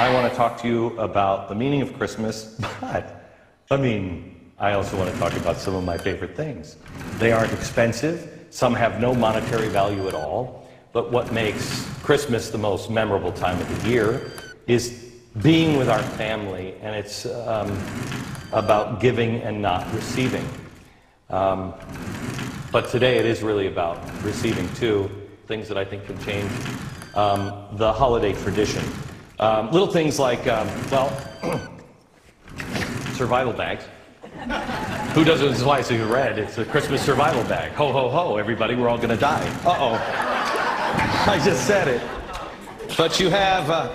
I want to talk to you about the meaning of Christmas, but, I also want to talk about some of my favorite things. They aren't expensive, some have no monetary value at all, but what makes Christmas the most memorable time of the year is being with our family, and it's about giving and not receiving. But today it is really about receiving too, things that I think can change the holiday tradition. Little things like, survival bags. Who doesn't? This is why it's red. It's a Christmas survival bag. Ho, ho, ho, everybody, we're all going to die. Uh-oh. I just said it. But you have,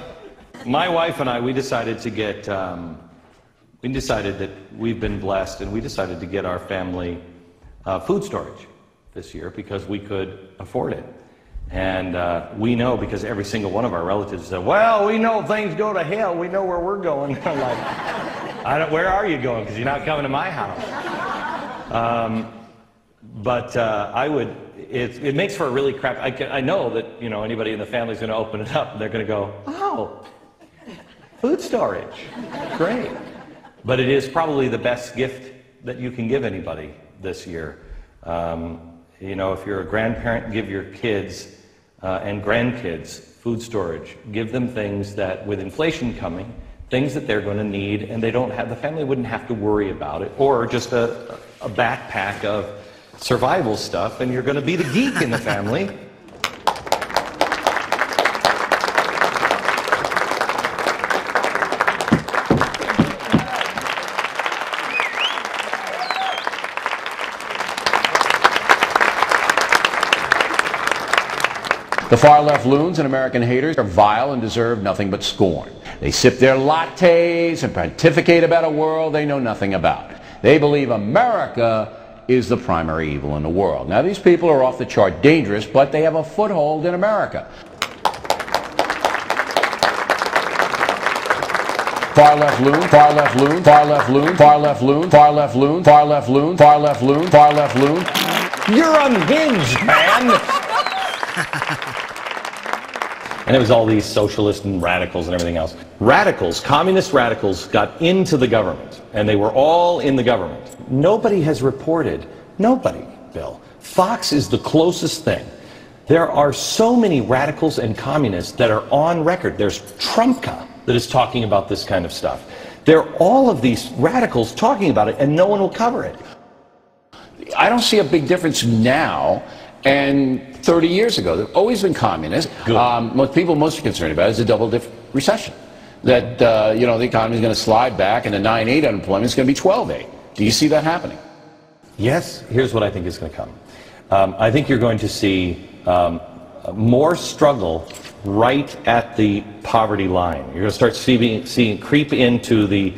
my wife and I, we decided to get, we decided that we've been blessed, and we decided to get our family food storage this year because we could afford it. And we know, because every single one of our relatives said, well, we know things go to hell, we know where we're going. I'm like, where are you going? Because you're not coming to my house. It makes for a really crap, I know that, anybody in the family is going to open it up and they're going to go, oh, food storage, great. But it is probably the best gift that you can give anybody this year. If you're a grandparent, give your kids and grandkids food storage. Give them things that, with inflation coming, things that they're going to need, and the family wouldn't have to worry about it, or just a backpack of survival stuff, and you're going to be the geek in the family. The far-left loons and American haters are vile and deserve nothing but scorn. They sip their lattes and pontificate about a world they know nothing about. They believe America is the primary evil in the world. Now, these people are off the chart dangerous, but they have a foothold in America. Far-left loon, far-left loon, far-left loon, far-left loon, far-left loon, far-left loon, far-left loon, far-left loon. You're unhinged, man! And it was all these socialists and radicals and everything else. Radicals, communist radicals, got into the government, and they were all in the government. Nobody has reported, nobody, Bill. Fox is the closest thing. There are so many radicals and communists that are on record. There's Trumpka that is talking about this kind of stuff. There are all of these radicals talking about it, and no one will cover it. I don't see a big difference now and 30 years ago. They've always been communist. What people most are concerned about is a double-dip recession. That, the economy is going to slide back and the 9.8 unemployment is going to be 12.8. Do you see that happening? Yes. Here's what I think is going to come. I think you're going to see more struggle right at the poverty line. You're going to start seeing creep into the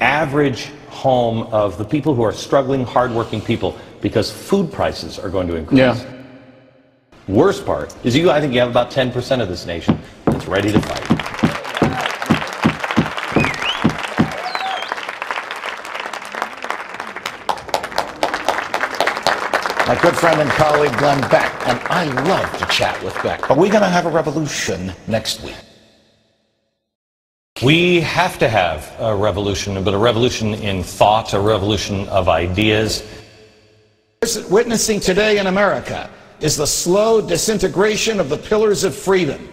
average home of the people who are struggling, hardworking people, because food prices are going to increase. Yeah. Worst part is I think you have about 10% of this nation that's ready to fight. My good friend and colleague Glenn Beck, and I love to chat with Beck. Are we going to have a revolution next week? We have to have a revolution, but a revolution in thought, a revolution of ideas. Witnessing today in America is the slow disintegration of the pillars of freedom.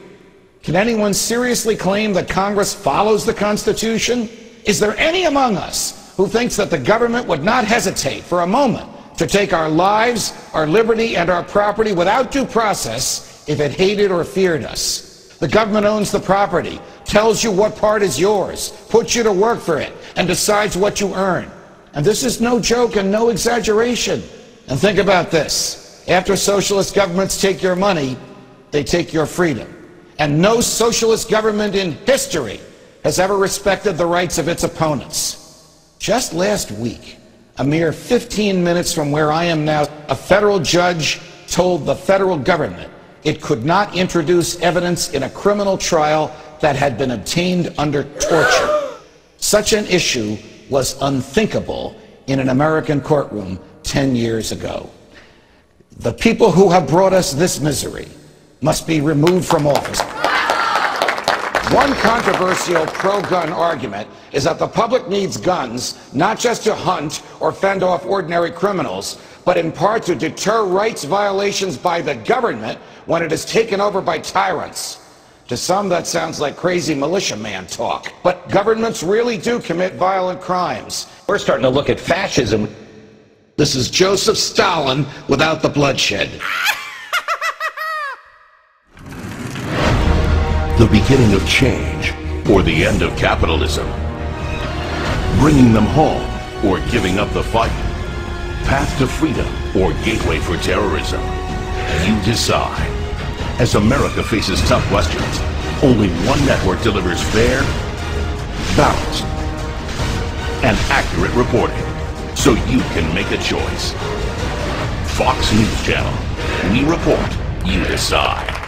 Can anyone seriously claim that Congress follows the Constitution? Is there any among us who thinks that the government would not hesitate for a moment to take our lives, our liberty, and our property without due process if it hated or feared us? The government owns the property, tells you what part is yours, puts you to work for it, and decides what you earn. And this is no joke and no exaggeration. And think about this. After socialist governments take your money, they take your freedom. And no socialist government in history has ever respected the rights of its opponents. Just last week, a mere 15 minutes from where I am now, a federal judge told the federal government it could not introduce evidence in a criminal trial that had been obtained under torture. Such an issue was unthinkable in an American courtroom 10 years ago. The people who have brought us this misery must be removed from office. One controversial pro-gun argument is that the public needs guns not just to hunt or fend off ordinary criminals, but in part to deter rights violations by the government when it is taken over by tyrants. To some, that sounds like crazy militiaman talk. But governments really do commit violent crimes. We're starting to look at fascism. This is Joseph Stalin without the bloodshed. The beginning of change or the end of capitalism. Bringing them home or giving up the fight. Path to freedom or gateway for terrorism. You decide. As America faces tough questions, only one network delivers fair, balanced, and accurate reporting, so you can make a choice. Fox News Channel. We report, you decide.